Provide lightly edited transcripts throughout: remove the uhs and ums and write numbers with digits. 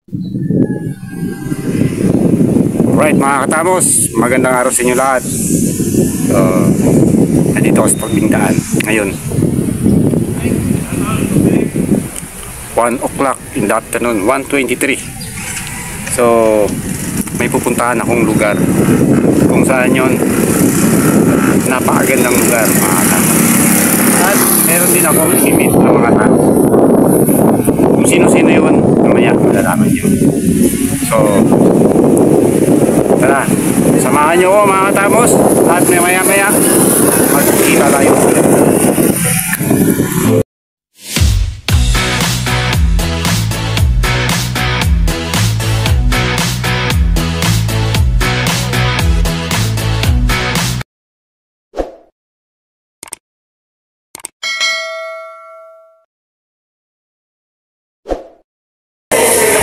Alright mga katamos, magandang araw sa inyo lahat. So, nandito ako sa pagbingdaan ngayon. 1 o'clock in the afternoon, 1:23. So, may pupuntahan akong lugar. Kung saan yun, napakagandang lugar mga katamos. At meron din ako i-meet ng mga tao. Kung sino-sino yun, mamaya malalaman nyo. So, tara, samahan nyo ko mga katamos. At maya-maya magkikita tayo.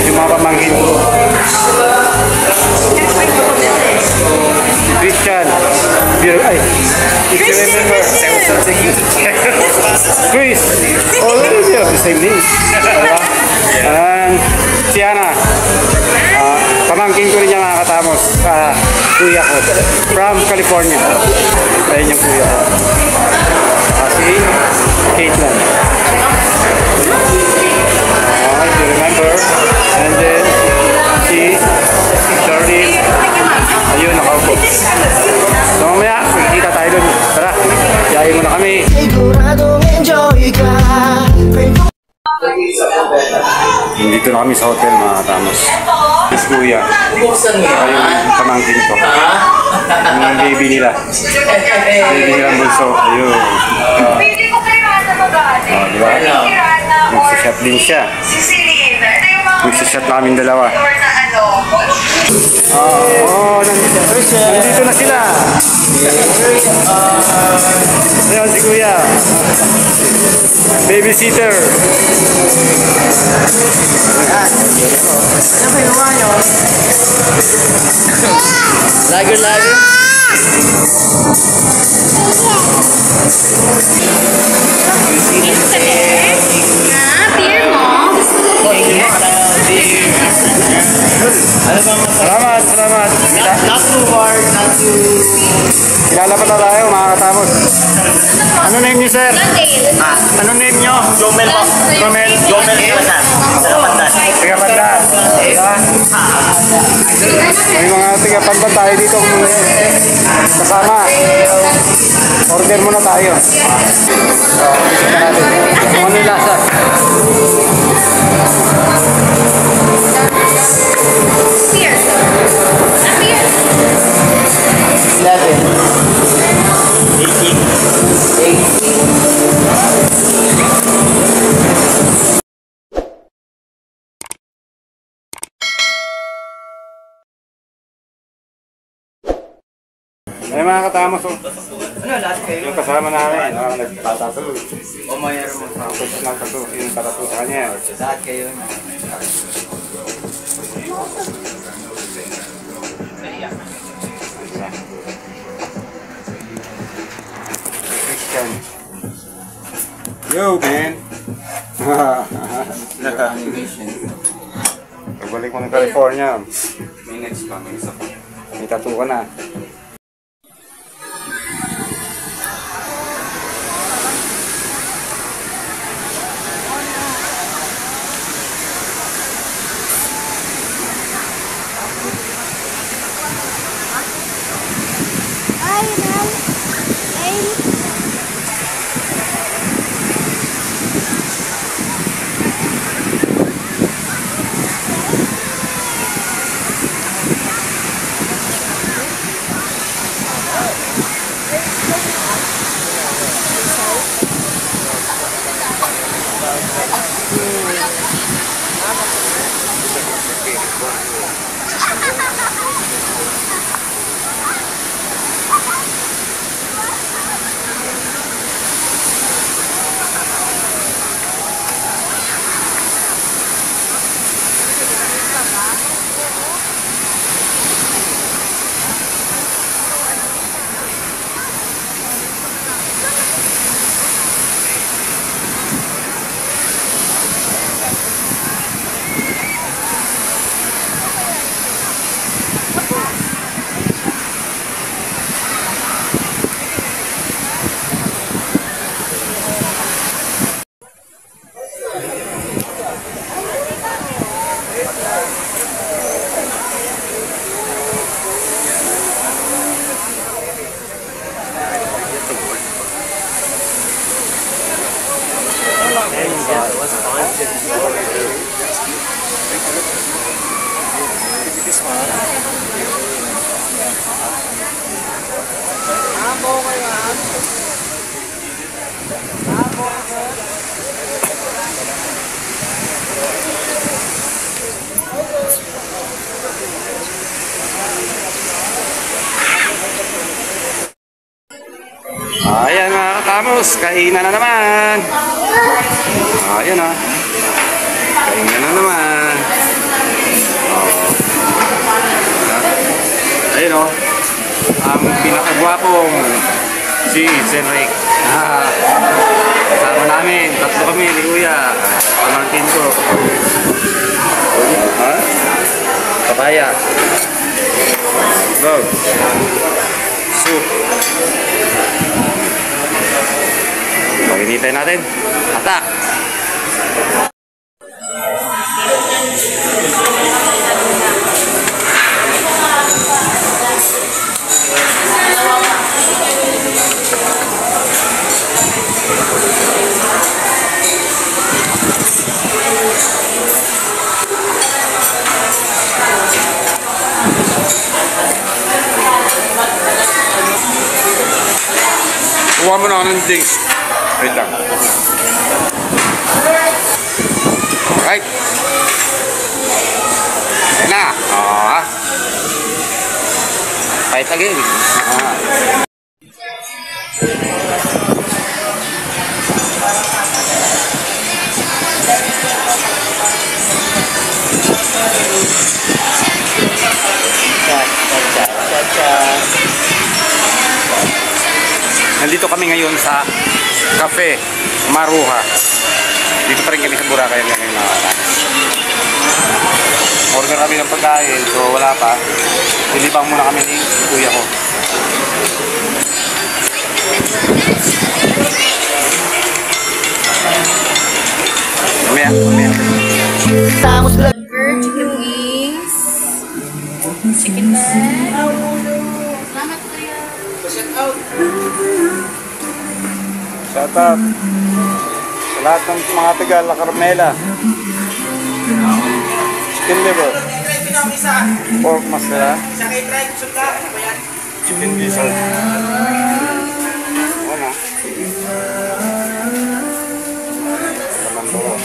Yung mga pamangkin ko, Christian, ay, if you remember, Chris, already we have the same name. And si Ana, pamangkin ko rin niya mga katamos, kuya ko, from California. Ayun yung kuya ko. Si Caitlin. If you remember, and then si Charlie, ayun, nakaupo. So mamaya, magkikita tayo dun. Tara, yayin mo na kami. Dito na kami sa hotel mga katamos. Yes, kuya. Ayun, pamangkin ko. Yung baby nila. Baby nila ang bunso. Ayun. Diba? Magsashot din siya. Magsashot namin dalawa. Nandito na sila. Ayun si kuya. Babysitter. Ano kinuha nyo? Lager-lager? Beer mo? Salamat. Not too hard, not too... Kilala pa tayo mga katamos. Ano name niyo, sir? Ano name niyo? Jomel po. Jomel Kalasan. Tiga-Pandan. May mga tiga-Pandan tayo dito kasama. Order muna tayo. So, isip na natin. Kung ano yung lasa. Beer. Beer. 11. 18. Ay mga katamos, Ano, lahat kayo? yung kasama namin, nagpatato. O mayroon mo sa Tapos lang tato, yung tatato sa kanya. lahat kayo. Christian. Yo, man! Animation. Pagbalik mo ng California, May next pa, may isa pa. may tattoo ka na. Ayan mga katamos, kainan na naman. Ayan o. Kainan na naman. Ayun o. Ang pinakagwapong si Senrik. Kasama namin, tatlo kami ni Kuya. Pamangkin ko. Papaya. Go. Soup. Paginitay natin. Atak! Kuha mo na ako ng drinks. Wait lang. Right. Ayan na. Fight again. Nandito kami ngayon sa Cafe Maruha. Dito pa rin kami sa Boracay ngayon. Order kami ng pagkain, so wala pa. Nilibang muna kami ni kuya ko. Mamaya. Burger, chicken wings, chicken breast. Salamat kuya. Shout out sa lahat ng mga taga La Carmela. Chicken liver. Pork masala. Chicken gizzard. Ano? Laman loob.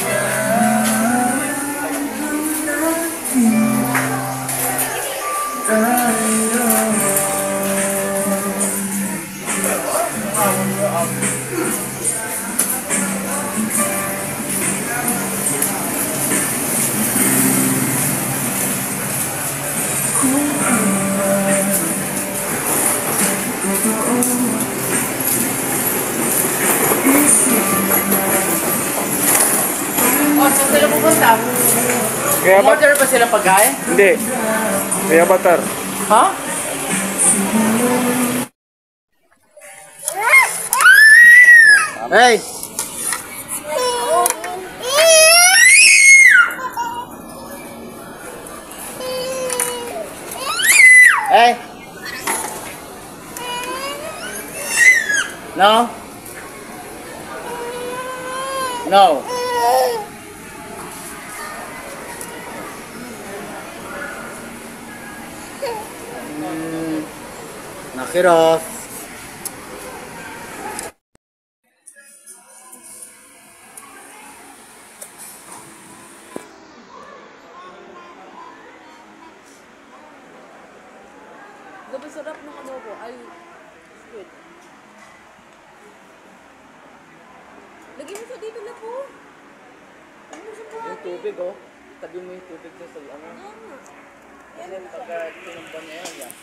Saan sila pupunta? Kaya ba? Order ba sila pagkain? Hindi. Kaya butter. Ha? Hey! Hey! No? No. Knock it off. Gabi sarap ng adobo ay squid. Lagyan mo sa dito na po. Ano mo siya po? Yung tubig, oh. Tabi mo yung tubig sa ano. Kasi pagka tinumban niya yan,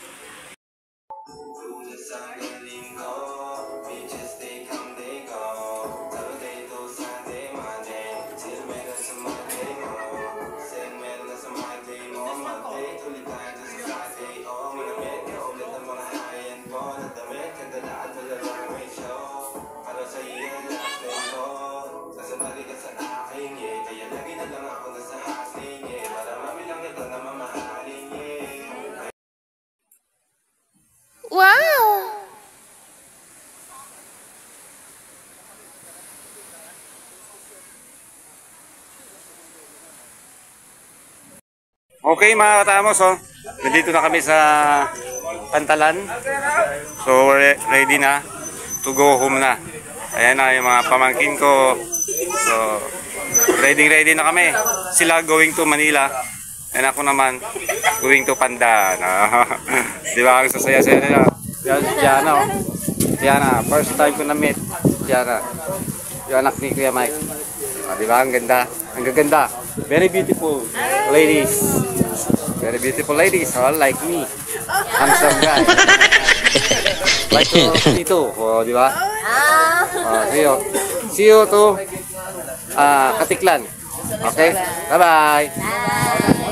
Wow! Okay mga katamos, oh. Nandito na kami sa Pantalan. So, ready na to go home na. Ayan na yung mga pamangkin ko. So, ready na kami. Sila going to Manila. And ako naman, going to Pandan. Di ba? Ang sasaya-saya nila. Yan, Diana, oh. Diana, first time ko na-meet. Diana. Yung anak ni Kuya Mike. Di ba? Ang ganda. Ang gaganda. Very beautiful ladies. Very beautiful ladies. All like me. Handsome guy. Like ito. Oh, di ba? See you to Katiklan. Okay? Bye-bye.